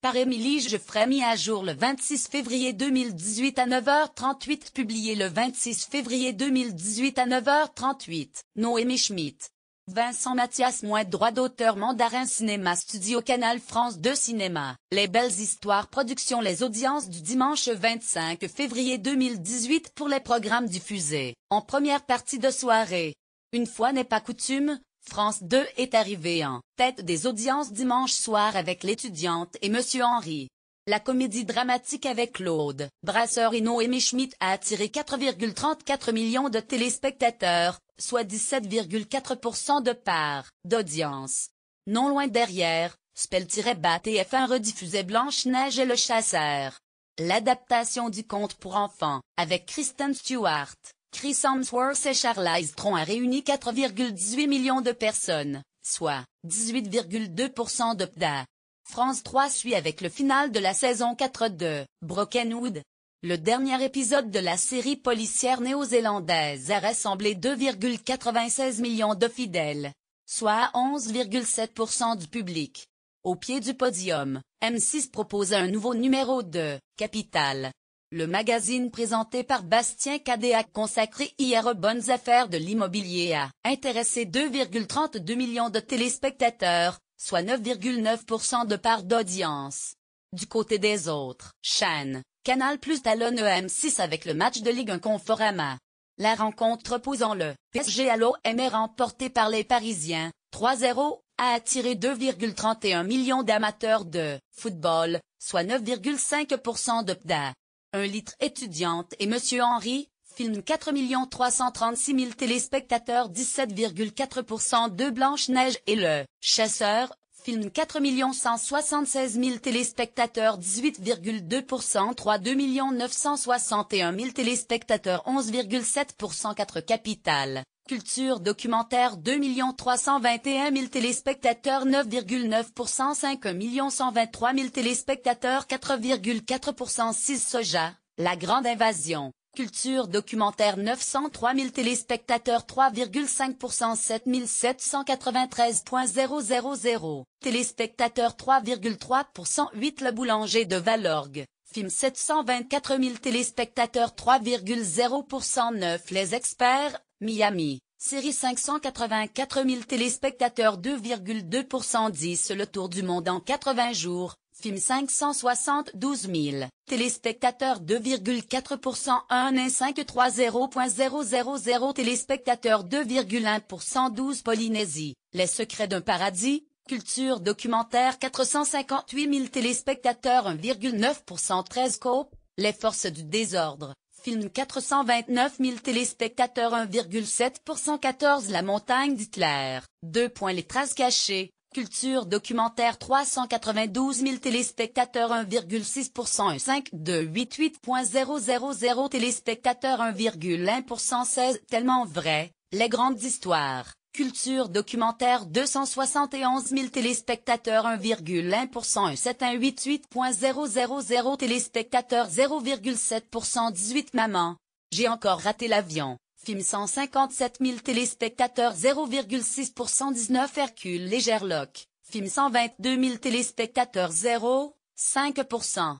par Émilie Geoffrey, mis à jour le 26 février 2018 à 9h38, publié le 26 février 2018 à 9h38, Noémie Schmidt. Vincent Mathias, droit d'auteur, Mandarin Cinéma Studio, Canal France 2 Cinéma. Les belles histoires production. Les audiences du dimanche 25 février 2018 pour les programmes diffusés en première partie de soirée. Une fois n'est pas coutume, France 2 est arrivé en tête des audiences dimanche soir avec L'étudiante et Monsieur Henry. La comédie dramatique avec Claude Brasseur et Noémie Schmidt a attiré 4,34 millions de téléspectateurs, soit 17,4% de part d'audience. Non loin derrière, Spell-Bat TF1 rediffusait Blanche-Neige et le Chasseur. L'adaptation du conte pour enfants, avec Kristen Stewart, Chris Hemsworth et Charlize Theron, a réuni 4,18 millions de personnes, soit 18,2% de PDA. France 3 suit avec le final de la saison 4 de Brokenwood. Le dernier épisode de la série policière néo-zélandaise a rassemblé 2,96 millions de fidèles, soit 11,7% du public. Au pied du podium, M6 propose un nouveau numéro de Capital. Le magazine présenté par Bastien Cadet, consacré hier aux bonnes affaires de l'immobilier, a intéressé 2,32 millions de téléspectateurs, soit 9,9% de part d'audience. Du côté des autres chaînes, Canal+ talonne M6 avec le match de Ligue 1 Conforama. La rencontre opposant le PSG à l'OM est remportée par les Parisiens, 3-0, a attiré 2,31 millions d'amateurs de football, soit 9,5% de PDA. Un litre étudiante et Monsieur Henry, film 4 336 000 téléspectateurs, 17,4% de Blanche-Neige et le Chasseur, film 4 176 000 téléspectateurs, 18,2%, 3 2 961 000 téléspectateurs, 11,7%. 4 Capital. Culture documentaire, 2 321 000 téléspectateurs, 9,9%, 5 123 000 téléspectateurs, 4,4%. 6 Soja, La Grande Invasion. Culture documentaire, 903 000 téléspectateurs, 3,5%, 7 793,000 téléspectateurs, 3,3%. 8 Le Boulanger de Valorgue. Film 724 000 téléspectateurs, 3,0%. 9 Les Experts, Miami. Série 584 000 téléspectateurs, 2,2%. 10 Le Tour du Monde en 80 jours. Film 572 000 téléspectateurs, 2,4%. 1 530,000 téléspectateurs, 2,1%. 12 Polynésie. Les secrets d'un paradis. Culture documentaire, 458 000 téléspectateurs, 1,9%. 13 Cope. Les forces du désordre. Film 429 000 téléspectateurs, 1,7%. 14 La montagne d'Hitler. 2. Les traces cachées. Culture documentaire, 392 000 téléspectateurs, 1,6%. 5 288,000 téléspectateurs, 1,1%. 16 Tellement vrai. Les grandes histoires. Culture documentaire, 271 000 téléspectateurs, 1,1%. 7 188,000 téléspectateurs, 0,7%. 18 Maman. J'ai encore raté l'avion. Film 157 000 téléspectateurs, 0,6%. 19 Hercule et Gerlock. Film 122 000 téléspectateurs, 0,5%.